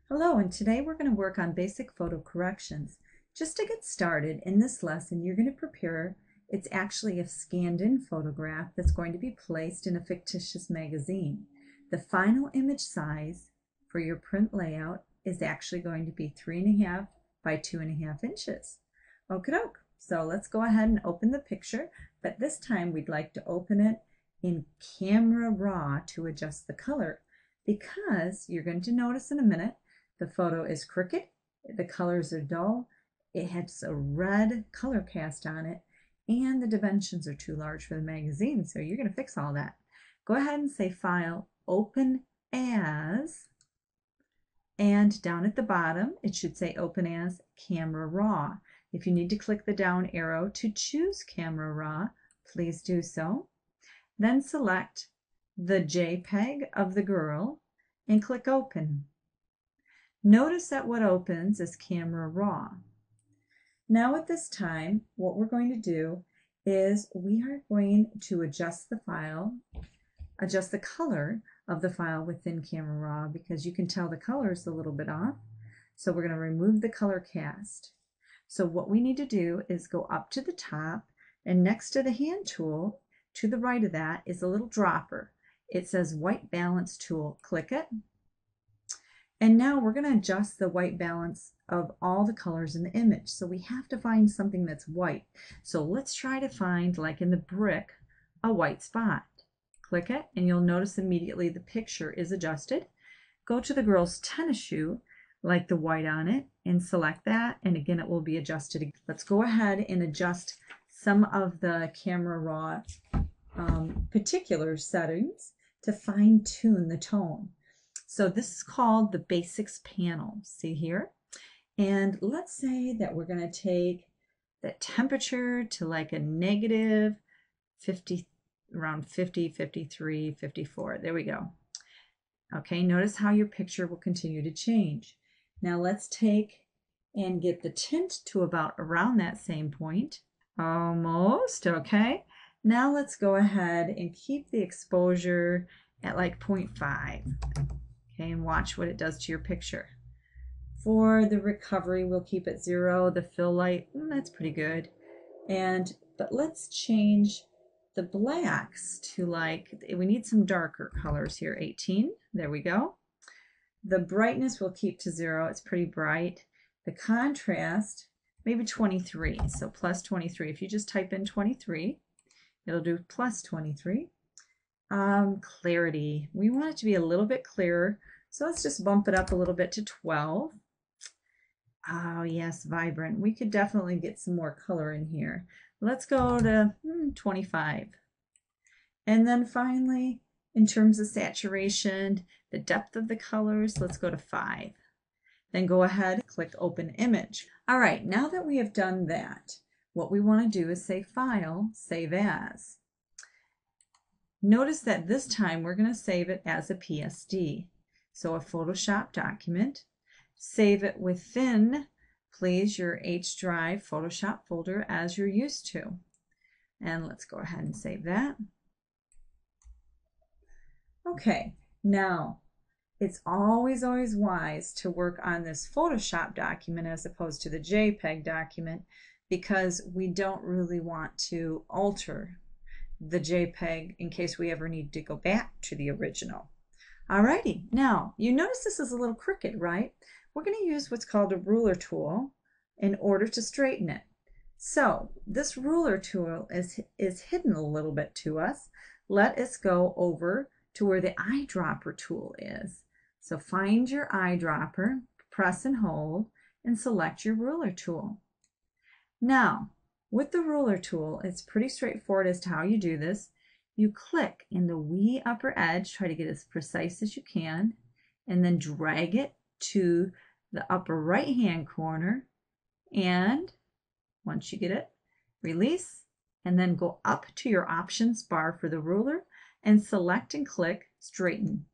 Hello, and today we're going to work on basic photo corrections. Just to get started, in this lesson you're going to prepare, it's actually a scanned-in photograph that's going to be placed in a fictitious magazine. The final image size for your print layout is actually going to be 3.5 by 2.5 inches. Okie doke. So let's go ahead and open the picture, but this time we'd like to open it in Camera Raw to adjust the color, because you're going to notice in a minute the photo is crooked, the colors are dull, it has a red color cast on it, and the dimensions are too large for the magazine, so you're going to fix all that. Go ahead and say File, Open As, and down at the bottom it should say Open As Camera Raw. If you need to click the down arrow to choose Camera Raw, please do so. Then select the JPEG of the girl and click Open. Notice that what opens is Camera Raw. Now at this time, what we're going to do is we are going to adjust the file, adjust the color of the file within Camera Raw, because you can tell the color is a little bit off. So we're going to remove the color cast. So what we need to do is go up to the top, and next to the hand tool, to the right of that is a little dropper. It says White Balance Tool. Click it. And now we're going to adjust the white balance of all the colors in the image. So we have to find something that's white. So let's try to find, like in the brick, a white spot. Click it, and you'll notice immediately the picture is adjusted. Go to the girl's tennis shoe, like the white on it, and select that, and again it will be adjusted. Let's go ahead and adjust some of the Camera Raw particular settings to fine-tune the tone. So this is called the Basics panel. See here? And let's say that we're going to take the temperature to like a negative 50, around 50, 53, 54. There we go. Okay, notice how your picture will continue to change. Now let's take and get the tint to about around that same point. Almost, okay. Now let's go ahead and keep the exposure at like 0.5. Okay, and watch what it does to your picture. For the recovery, we'll keep it 0. The fill light, that's pretty good. But let's change the blacks to, like, we need some darker colors here. 18, there we go. The brightness we'll keep to 0. It's pretty bright. The contrast, maybe 23. So plus 23. If you just type in 23, it'll do plus 23. Clarity, we want it to be a little bit clearer, so let's just bump it up a little bit to 12. Oh yes, vibrant, we could definitely get some more color in here. Let's go to 25. And then finally, in terms of saturation, the depth of the colors, let's go to 5. Then go ahead, click Open Image. All right, now that we have done that, what we want to do is say File, Save As. Notice that this time we're going to save it as a PSD, so a Photoshop document. Save it within, please, your H drive Photoshop folder as you're used to. And let's go ahead and save that. Okay, now it's always wise to work on this Photoshop document as opposed to the JPEG document, because we don't really want to alter the JPEG in case we ever need to go back to the original. Alrighty, now you notice this is a little crooked, right? We're going to use what's called a ruler tool in order to straighten it. So this ruler tool is hidden a little bit to us. Let us go over to where the eyedropper tool is. So find your eyedropper, press and hold, and select your ruler tool. Now, with the ruler tool, it's pretty straightforward as to how you do this. You click in the wee upper edge, try to get as precise as you can, and then drag it to the upper right hand corner, and once you get it, release, and then go up to your options bar for the ruler and select and click Straighten.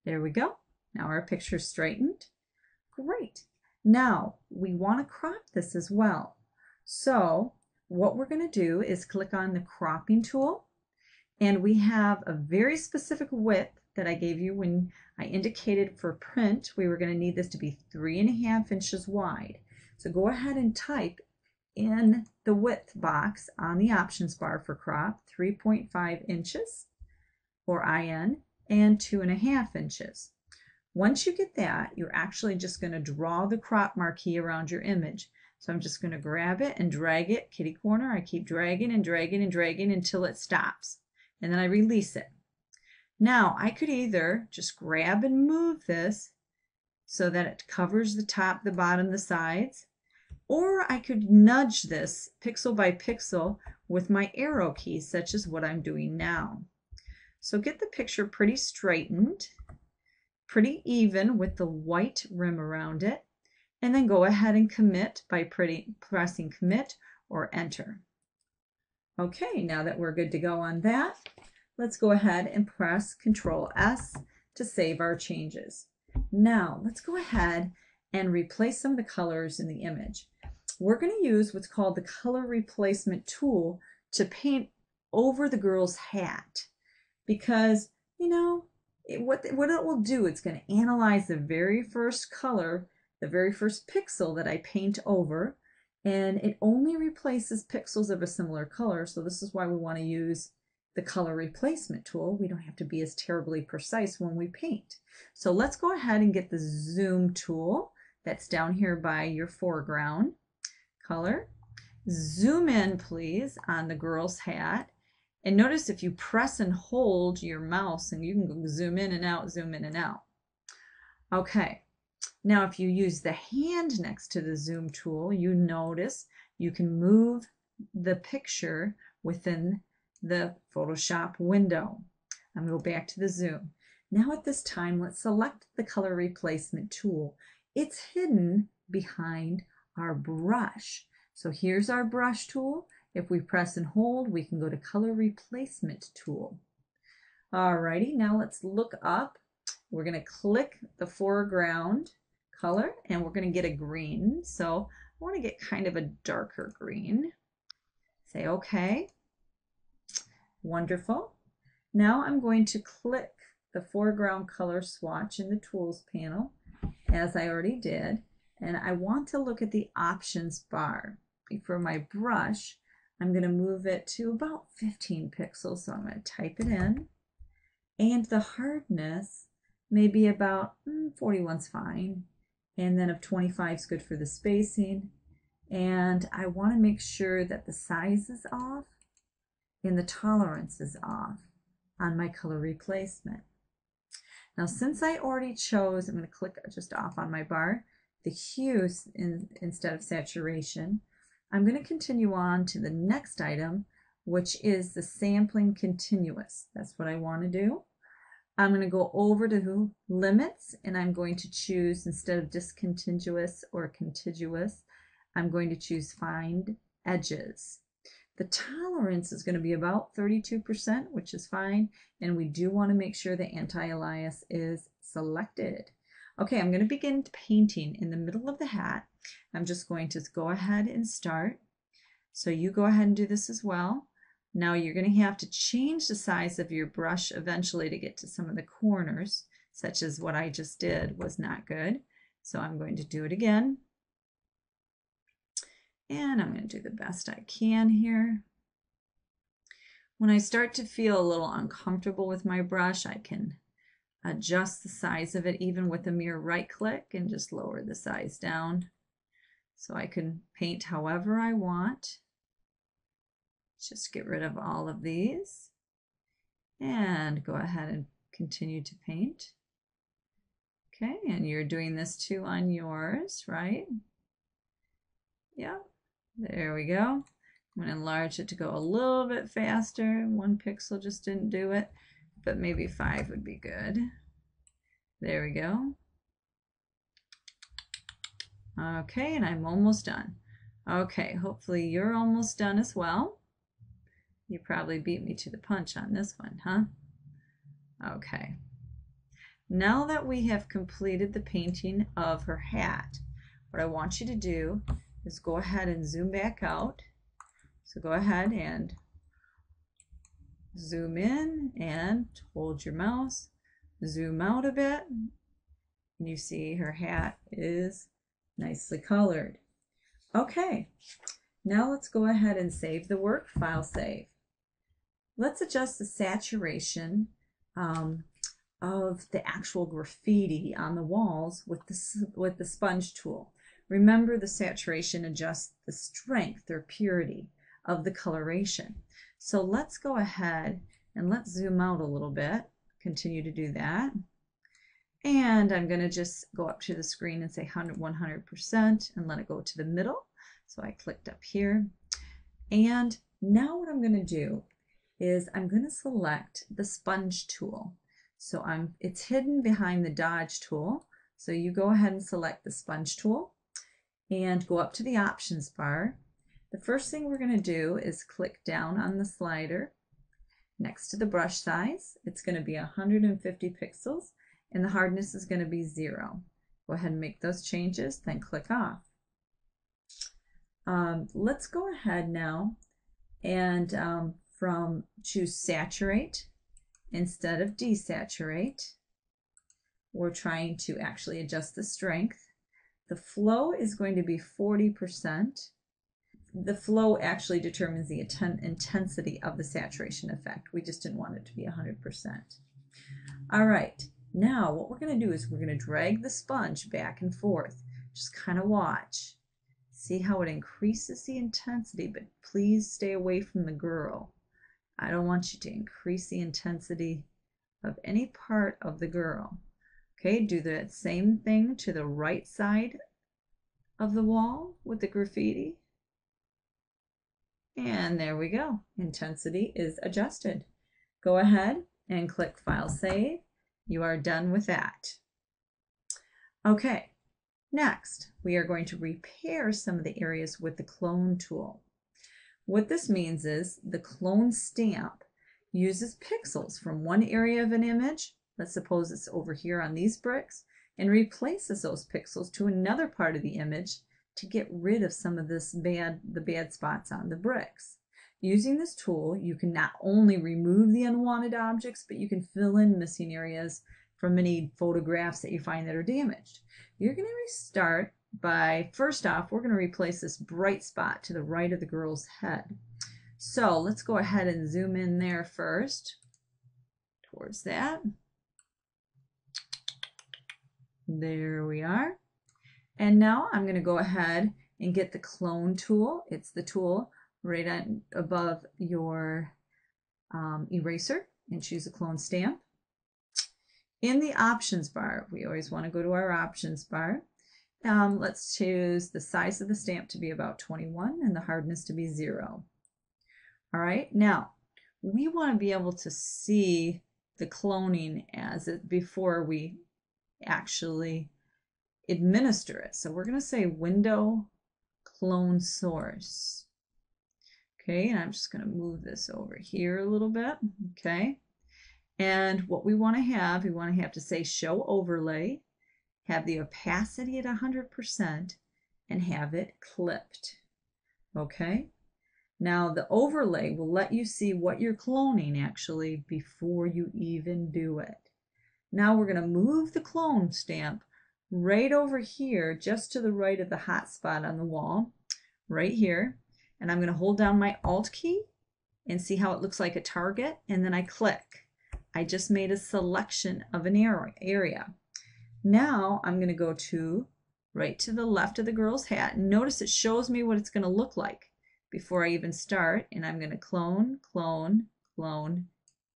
There we go. Now our picture's straightened. Great. Now we want to crop this as well. So what we're going to do is click on the cropping tool, and we have a very specific width that I gave you when I indicated for print, we were going to need this to be 3.5 inches wide. So go ahead and type in the width box on the options bar for crop 3.5 inches or IN and 2.5 inches. Once you get that, you're actually just going to draw the crop marquee around your image. So I'm just going to grab it and drag it kitty corner. I keep dragging and dragging and dragging until it stops, and then I release it. Now I could either just grab and move this so that it covers the top, the bottom, the sides, or I could nudge this pixel by pixel with my arrow keys, such as what I'm doing now. So get the picture pretty straightened, pretty even with the white rim around it, and then go ahead and commit by pressing commit or enter. Okay, now that we're good to go on that, let's go ahead and press Control S to save our changes. Now let's go ahead and replace some of the colors in the image. We're going to use what's called the color replacement tool to paint over the girl's hat, because what it will do, it's going to analyze the very first color, the very first pixel that I paint over, and it only replaces pixels of a similar color. So this is why we want to use the color replacement tool. We don't have to be as terribly precise when we paint. So let's go ahead and get the zoom tool that's down here by your foreground color. Zoom in, please, on the girl's hat. And notice if you press and hold your mouse, and you can go zoom in and out, zoom in and out. Okay. Now, if you use the hand next to the zoom tool, you notice you can move the picture within the Photoshop window. I'm going to go back to the zoom. Now at this time, let's select the color replacement tool. It's hidden behind our brush. So here's our brush tool. If we press and hold, we can go to color replacement tool. Alrighty, now let's look up. We're going to click the foreground color and we're going to get a green. So I want to get kind of a darker green. Say OK. Wonderful. Now I'm going to click the foreground color swatch in the tools panel, as I already did, and I want to look at the options bar. For my brush, I'm going to move it to about 15 pixels, so I'm going to type it in, and the hardness may be about 41's fine, and then if 25 is good for the spacing, and I want to make sure that the size is off and the tolerance is off on my color replacement. Now since I already chose, I'm going to click just off on my bar, the hue instead of saturation, I'm going to continue on to the next item, which is the sampling continuous. That's what I want to do. I'm going to go over to limits, and I'm going to choose, instead of discontinuous or contiguous, I'm going to choose find edges. The tolerance is going to be about 32%, which is fine, and we do want to make sure the anti-alias is selected. Okay, I'm going to begin painting in the middle of the hat. I'm just going to go ahead and start. So you go ahead and do this as well. Now you're going to have to change the size of your brush eventually to get to some of the corners, such as what I just did was not good. So I'm going to do it again. And I'm going to do the best I can here. When I start to feel a little uncomfortable with my brush, I can adjust the size of it even with a mere right click and just lower the size down. So I can paint however I want. Just get rid of all of these and go ahead and continue to paint. Okay, and you're doing this too on yours, right? Yeah, there we go. I'm going to enlarge it to go a little bit faster. 1 pixel just didn't do it, but maybe 5 would be good. There we go. Okay, and I'm almost done. Okay, hopefully you're almost done as well. You probably beat me to the punch on this one, huh? Okay. Now that we have completed the painting of her hat, what I want you to do is go ahead and zoom back out. So go ahead and zoom in and hold your mouse, zoom out a bit, and you see her hat is nicely colored. Okay, now let's go ahead and save the work, file save. Let's adjust the saturation of the actual graffiti on the walls with the sponge tool. Remember, the saturation adjusts the strength or purity of the coloration. So let's go ahead and let's zoom out a little bit. Continue to do that. And I'm going to just go up to the screen and say 100% and let it go to the middle. So I clicked up here. And now what I'm going to do is I'm going to select the sponge tool. So it's hidden behind the dodge tool. So you go ahead and select the sponge tool and go up to the options bar. The first thing we're going to do is click down on the slider next to the brush size. It's going to be 150 pixels and the hardness is going to be 0. Go ahead and make those changes, then click off. Let's go ahead now and choose saturate instead of desaturate. We're trying to actually adjust the strength. The flow is going to be 40%. The flow actually determines the intensity of the saturation effect. We just didn't want it to be 100%. All right, now what we're going to do is we're going to drag the sponge back and forth. Just kind of watch. See how it increases the intensity, but please stay away from the girl. I don't want you to increase the intensity of any part of the girl. Okay, do the same thing to the right side of the wall with the graffiti. And there we go. Intensity is adjusted. Go ahead and click File Save. You are done with that. Okay, next we are going to repair some of the areas with the clone tool. What this means is the clone stamp uses pixels from one area of an image, let's suppose it's over here on these bricks, and replaces those pixels to another part of the image to get rid of some of the bad spots on the bricks. Using this tool, you can not only remove the unwanted objects, but you can fill in missing areas from any photographs that you find that are damaged. You're going to restart by, first off, we're going to replace this bright spot to the right of the girl's head. So let's go ahead and zoom in there first, towards that. There we are. And now I'm going to go ahead and get the clone tool. It's the tool right above your eraser, and choose a clone stamp. In the options bar, we always want to go to our options bar. Let's choose the size of the stamp to be about 21 and the hardness to be 0. All right, now we want to be able to see the cloning as it before we actually administer it. So we're going to say Window Clone Source. Okay, and I'm just going to move this over here a little bit. Okay, and what we want to have to say Show Overlay, have the opacity at 100%, and have it clipped. Okay, now the overlay will let you see what you're cloning actually before you even do it. Now we're going to move the clone stamp right over here, just to the right of the hot spot on the wall, right here. And I'm going to hold down my Alt key and see how it looks like a target, and then I click. I just made a selection of an area. Now I'm going to go to right to the left of the girl's hat. Notice it shows me what it's going to look like before I even start, and I'm going to clone, clone, clone,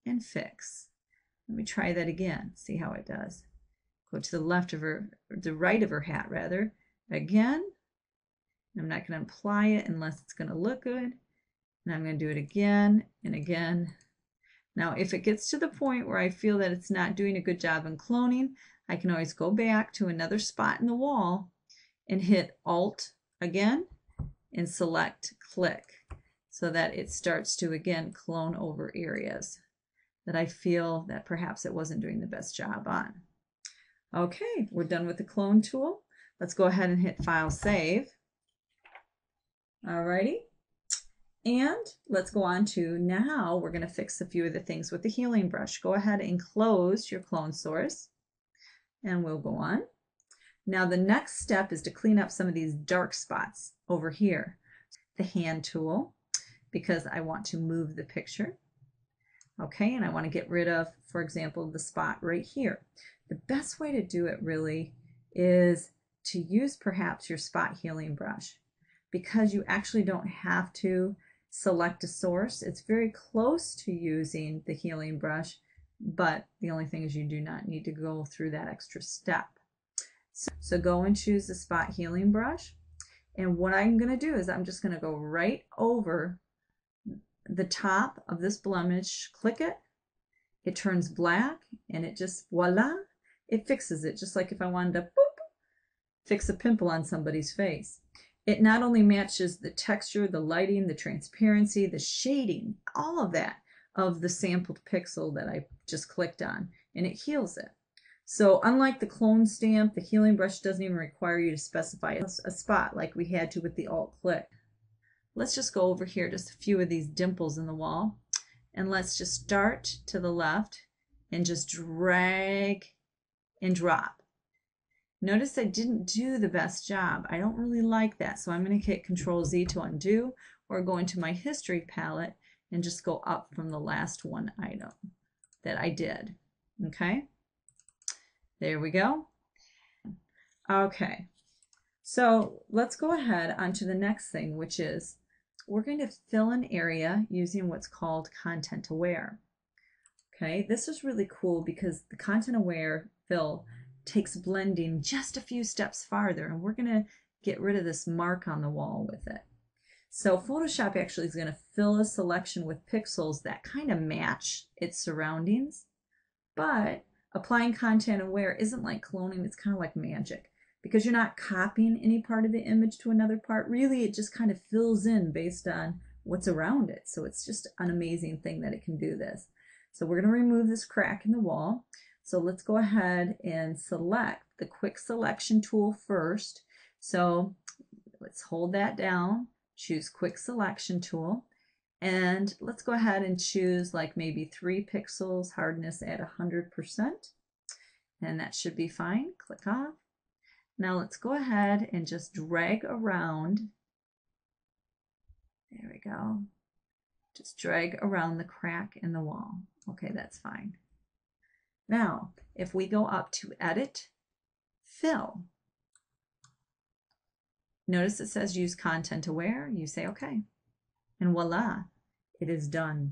and fix. Let me try that again, see how it does. Go to the left of her, or the right of her hat rather, again. I'm not going to apply it unless it's going to look good. And I'm going to do it again and again. Now, if it gets to the point where I feel that it's not doing a good job in cloning, I can always go back to another spot in the wall and hit Alt again and select Click, so that it starts to again clone over areas that I feel that perhaps it wasn't doing the best job on. Okay, we're done with the clone tool. Let's go ahead and hit File Save. Alrighty, And let's go on to now we're going to fix a few of the things with the healing brush. Go ahead and close your clone source and we'll go on. Now the next step is to clean up some of these dark spots over here. The hand tool, because I want to move the picture. Okay, and I want to get rid of, for example, the spot right here. The best way to do it really is to use perhaps your spot healing brush, because you actually don't have to select a source. It's very close to using the healing brush, but the only thing is you do not need to go through that extra step. So go and choose the spot healing brush, and what I'm going to do is I'm just going to go right over the top of this blemish, click it, it turns black, and it just, voila, it fixes it, just like if I wanted to boop, fix a pimple on somebody's face. It not only matches the texture, the lighting, the transparency, the shading, all of that of the sampled pixel that I just clicked on, and it heals it. So unlike the clone stamp, the healing brush doesn't even require you to specify a spot like we had to with the alt click. Let's just go over here, just a few of these dimples in the wall, and let's just start to the left and just drag and drop. Notice I didn't do the best job. I don't really like that, so I'm going to hit Control Z to undo, or go into my history palette and just go up from the last one item that I did. Okay, there we go. Okay, so let's go ahead onto the next thing, which is we're going to fill an area using what's called content aware. Okay, this is really cool because the content aware fill takes blending just a few steps farther, and we're going to get rid of this mark on the wall with it. So Photoshop actually is going to fill a selection with pixels that kind of match its surroundings, but applying content aware isn't like cloning, it's kind of like magic, because you're not copying any part of the image to another part. Really, it just kind of fills in based on what's around it. So it's just an amazing thing that it can do this. So we're going to remove this crack in the wall. So let's go ahead and select the quick selection tool first. So let's hold that down, choose quick selection tool, and let's go ahead and choose like maybe 3 pixels, hardness at 100%, and that should be fine. Click off. Now let's go ahead and just drag around. There we go. Just drag around the crack in the wall. Okay, that's fine. Now, if we go up to Edit, Fill, notice it says Use Content Aware. You say OK, and voila, it is done.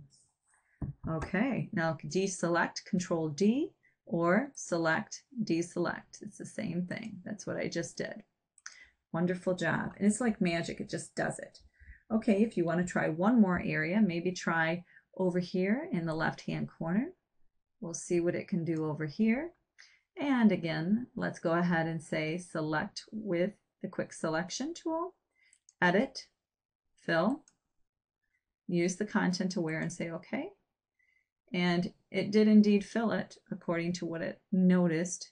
Okay, now deselect, Control D, or select, deselect. It's the same thing. That's what I just did. Wonderful job. And it's like magic, it just does it. Okay, if you want to try one more area, maybe try over here in the left-hand corner. We'll see what it can do over here. And again, let's go ahead and say select with the quick selection tool, edit, fill, use the content aware and say OK. And it did indeed fill it according to what it noticed,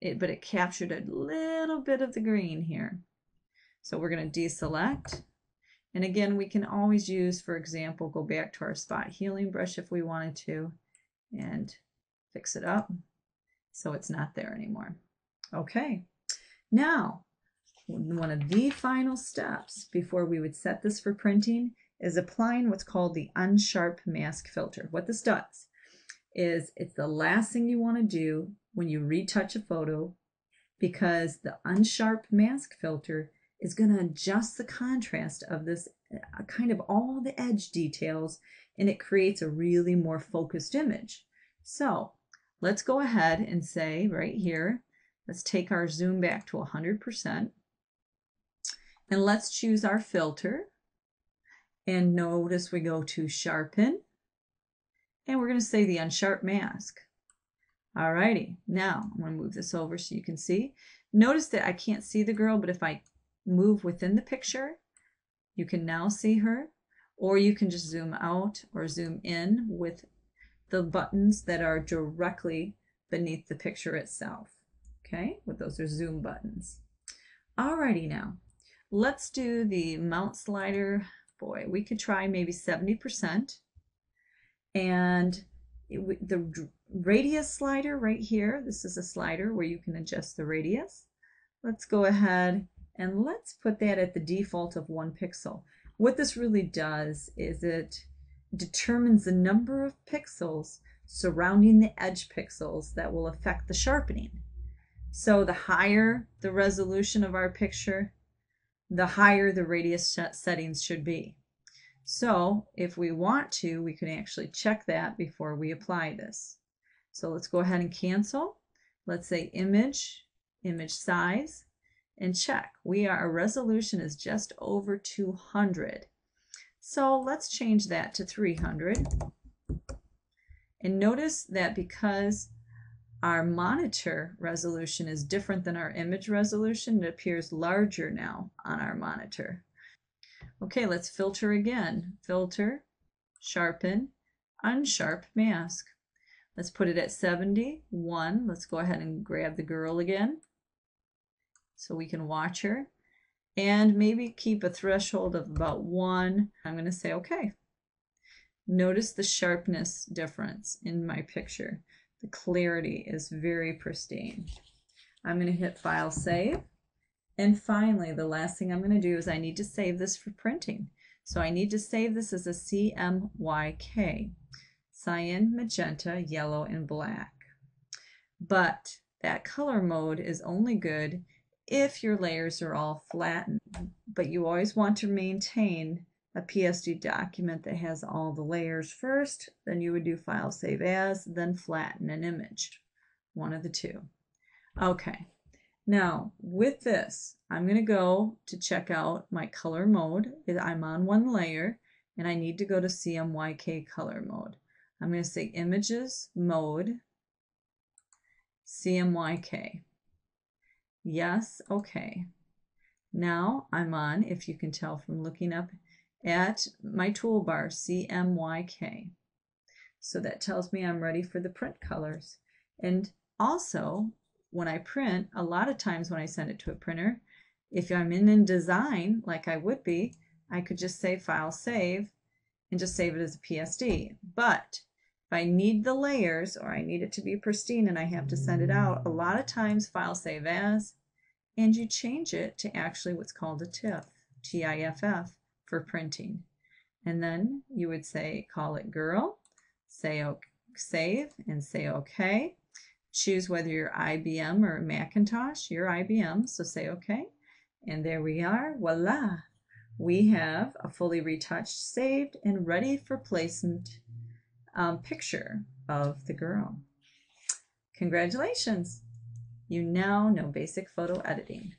but it captured a little bit of the green here. So we're going to deselect. And again, we can always use, for example, go back to our spot healing brush if we wanted to, and fix it up so it's not there anymore. Okay, now one of the final steps before we would set this for printing is applying what's called the unsharp mask filter. What this does is it's the last thing you want to do when you retouch a photo, because the unsharp mask filter is going to adjust the contrast of this kind of all the edge details, and it creates a really more focused image. So let's go ahead and say right here, let's take our zoom back to 100%, and let's choose our filter, and notice we go to sharpen, and we're going to say the unsharp mask. Alrighty, now I'm going to move this over so you can see. Notice that I can't see the girl, but if I move within the picture, you can now see her, or you can just zoom out or zoom in with the buttons that are directly beneath the picture itself. Okay, with those are zoom buttons. Alrighty, now let's do the mount slider boy, we could try maybe 70%. And the radius slider right here, this is a slider where you can adjust the radius. Let's go ahead and let's put that at the default of 1 pixel. What this really does is it determines the number of pixels surrounding the edge pixels that will affect the sharpening. So the higher the resolution of our picture, the higher the radius settings should be. So if we want to, we can actually check that before we apply this. So let's go ahead and cancel. Let's say image size, and check. Our resolution is just over 200. So let's change that to 300. And notice that because our monitor resolution is different than our image resolution, it appears larger now on our monitor. Okay, let's filter again. Filter, sharpen, unsharp mask. Let's put it at 71. Let's go ahead and grab the girl again so we can watch her. And maybe keep a threshold of about 1. I'm going to say okay. Notice the sharpness difference in my picture. The clarity is very pristine. I'm going to hit File, Save. And finally, the last thing I'm going to do is I need to save this for printing. So I need to save this as a CMYK, cyan, magenta, yellow, and black. But that color mode is only good if your layers are all flattened. But you always want to maintain a PSD document that has all the layers first. Then you would do File, Save As, then flatten an image. One of the two. Okay. Now, with this, I'm going to go to check out my color mode. I'm on one layer, and I need to go to CMYK color mode. I'm going to say Images, Mode, CMYK. Yes, okay. Now I'm on, if you can tell from looking up at my toolbar, CMYK. So that tells me I'm ready for the print colors. And also, when I print, a lot of times when I send it to a printer, if I'm in InDesign, like I would be, I could just say File, Save, and just save it as a PSD. But if I need the layers, or I need it to be pristine and I have to send it out, a lot of times File, Save As, and you change it to actually what's called a TIFF, TIFF, for printing. And then you would say, call it girl, say okay, save, and say OK. Choose whether you're IBM or Macintosh. You're IBM, so say OK. And there we are. Voila! We have a fully retouched, saved, and ready for placement picture of the girl. Congratulations! You now know basic photo editing.